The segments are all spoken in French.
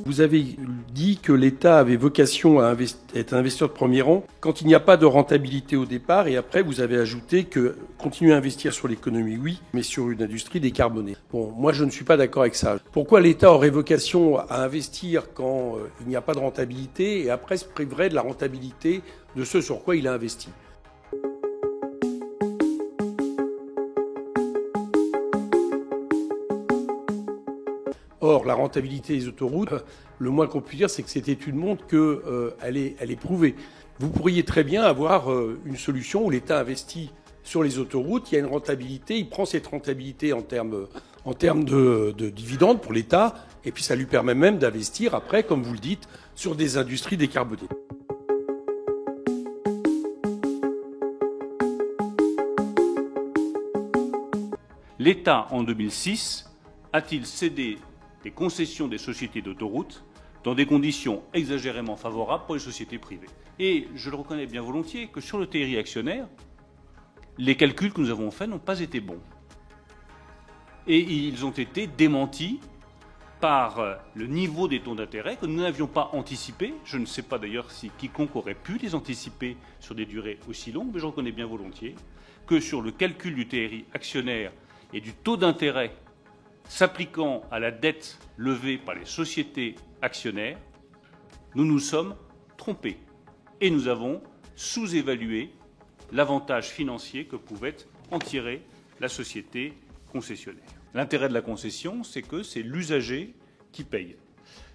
Vous avez dit que l'État avait vocation à être un investisseur de premier rang quand il n'y a pas de rentabilité au départ, et après vous avez ajouté que continuer à investir sur l'économie, oui, mais sur une industrie décarbonée. Bon, moi je ne suis pas d'accord avec ça. Pourquoi l'État aurait vocation à investir quand il n'y a pas de rentabilité et après se priverait de la rentabilité de ce sur quoi il a investi ? Or, la rentabilité des autoroutes, le moins qu'on puisse dire, c'est que cette étude montre qu'elle est prouvée. Vous pourriez très bien avoir une solution où l'État investit sur les autoroutes, il y a une rentabilité, il prend cette rentabilité en termes de dividendes pour l'État, et puis ça lui permet même d'investir après, comme vous le dites, sur des industries décarbonées. L'État, en 2006, a-t-il cédé des concessions des sociétés d'autoroutes dans des conditions exagérément favorables pour les sociétés privées? Et je le reconnais bien volontiers que sur le TRI actionnaire, les calculs que nous avons faits n'ont pas été bons. Et ils ont été démentis par le niveau des taux d'intérêt que nous n'avions pas anticipé. Je ne sais pas d'ailleurs si quiconque aurait pu les anticiper sur des durées aussi longues, mais je reconnais bien volontiers que sur le calcul du TRI actionnaire et du taux d'intérêt s'appliquant à la dette levée par les sociétés actionnaires, nous nous sommes trompés et nous avons sous-évalué l'avantage financier que pouvait en tirer la société concessionnaire. L'intérêt de la concession, c'est que c'est l'usager qui paye.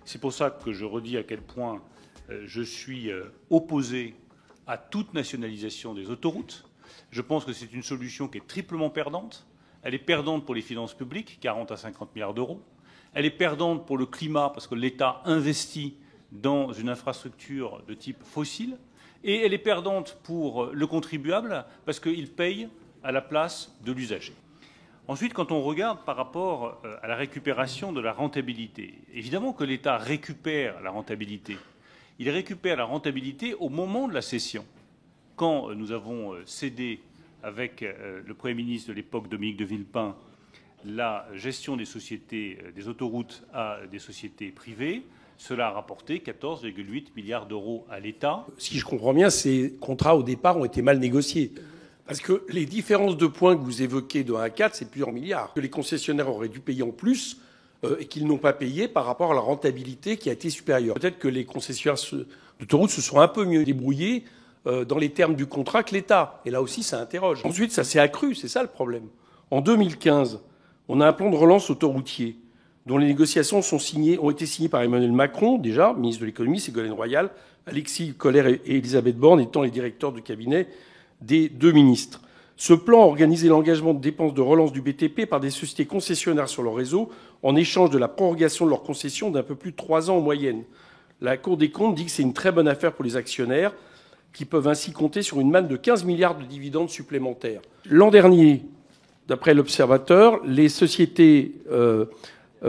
C'est pour ça que je redis à quel point je suis opposé à toute nationalisation des autoroutes. Je pense que c'est une solution qui est triplement perdante. Elle est perdante pour les finances publiques, 40 à 50 milliards d'euros. Elle est perdante pour le climat parce que l'État investit dans une infrastructure de type fossile. Et elle est perdante pour le contribuable parce qu'il paye à la place de l'usager. Ensuite, quand on regarde par rapport à la récupération de la rentabilité, évidemment que l'État récupère la rentabilité. Il récupère la rentabilité au moment de la cession. Quand nous avons cédé avec le Premier ministre de l'époque, Dominique de Villepin, la gestion des sociétés, des autoroutes à des sociétés privées, cela a rapporté 14,8 milliards d'euros à l'État. Si je comprends bien, ces contrats au départ ont été mal négociés. Parce que les différences de points que vous évoquez de 1 à 4, c'est plusieurs milliards. Que les concessionnaires auraient dû payer en plus et qu'ils n'ont pas payé par rapport à la rentabilité qui a été supérieure. Peut-être que les concessionnaires d'autoroutes se sont un peu mieux débrouillés dans les termes du contrat que l'État. Et là aussi, ça interroge. Ensuite, ça s'est accru, c'est ça le problème. En 2015, on a un plan de relance autoroutier dont les négociations ont été signées par Emmanuel Macron, déjà, ministre de l'économie, Ségolène Royal, Alexis Collère et Elisabeth Borne étant les directeurs de cabinet des deux ministres. Ce plan organisait l'engagement de dépenses de relance du BTP par des sociétés concessionnaires sur leur réseau en échange de la prorogation de leur concession d'un peu plus de 3 ans en moyenne. La Cour des comptes dit que c'est une très bonne affaire pour les actionnaires qui peuvent ainsi compter sur une manne de 15 milliards de dividendes supplémentaires. L'an dernier, d'après l'Observateur, les sociétés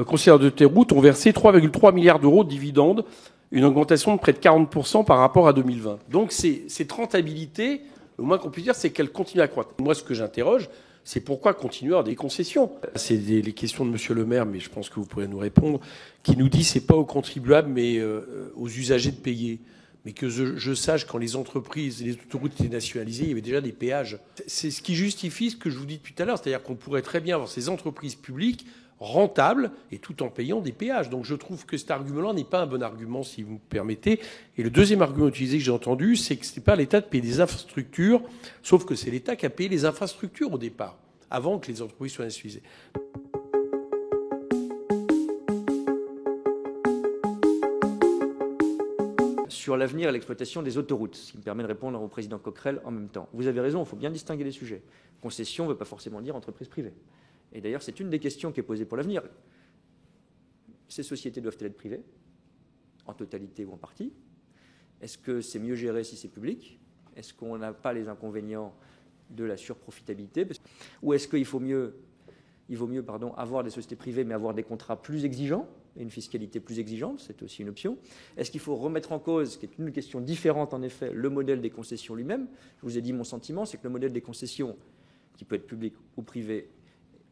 concessionnaires d'autoroutes ont versé 3,3 milliards d'euros de dividendes, une augmentation de près de 40% par rapport à 2020. Donc cette rentabilité, le moins qu'on puisse dire, c'est qu'elle continue à croître. Moi, ce que j'interroge, c'est pourquoi continuer à avoir des concessions. C'est les questions de Monsieur le maire, mais je pense que vous pourrez nous répondre, qui nous dit c'est pas aux contribuables, mais aux usagers de payer. Mais que je sache, quand les entreprises et les autoroutes étaient nationalisées, il y avait déjà des péages. C'est ce qui justifie ce que je vous dis depuis tout à l'heure, c'est-à-dire qu'on pourrait très bien avoir ces entreprises publiques rentables et tout en payant des péages. Donc je trouve que cet argument-là n'est pas un bon argument, si vous me permettez. Et le deuxième argument utilisé que j'ai entendu, c'est que ce n'est pas l'État de payer des infrastructures, sauf que c'est l'État qui a payé les infrastructures au départ, avant que les entreprises soient nationalisées. Sur l'avenir et l'exploitation des autoroutes, ce qui me permet de répondre au président Coquerel en même temps. Vous avez raison, il faut bien distinguer les sujets. Concession ne veut pas forcément dire entreprise privée. Et d'ailleurs, c'est une des questions qui est posée pour l'avenir. Ces sociétés doivent-elles être privées, en totalité ou en partie? Est-ce que c'est mieux géré si c'est public? Est-ce qu'on n'a pas les inconvénients de la surprofitabilité? Ou est-ce qu'il vaut mieux avoir des sociétés privées, mais avoir des contrats plus exigeants et une fiscalité plus exigeante? C'est aussi une option. Est-ce qu'il faut remettre en cause, ce qui est une question différente en effet, le modèle des concessions lui-même? Je vous ai dit mon sentiment, c'est que le modèle des concessions, qui peut être public ou privé,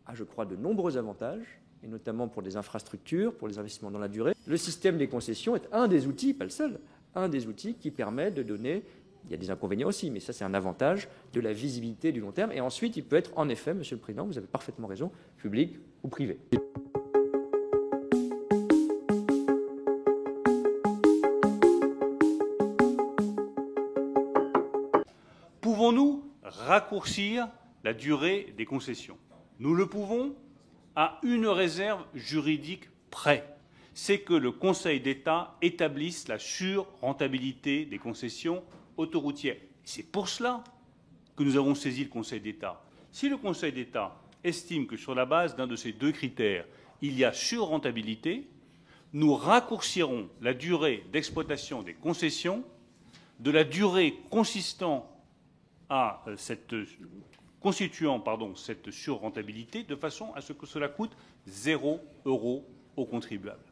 a, je crois, de nombreux avantages, et notamment pour des infrastructures, pour les investissements dans la durée. Le système des concessions est un des outils, pas le seul, un des outils qui permet de donner, il y a des inconvénients aussi, mais ça c'est un avantage, de la visibilité du long terme. Et ensuite, il peut être en effet, Monsieur le Président, vous avez parfaitement raison, public ou privé. Pouvons-nous raccourcir la durée des concessions? Nous le pouvons à une réserve juridique près. C'est que le Conseil d'État établisse la surrentabilité des concessions autoroutières. C'est pour cela que nous avons saisi le Conseil d'État. Si le Conseil d'État estime que sur la base d'un de ces deux critères, il y a surrentabilité, nous raccourcirons la durée d'exploitation des concessions de la durée constituant cette surrentabilité de façon à ce que cela coûte 0 € aux contribuables.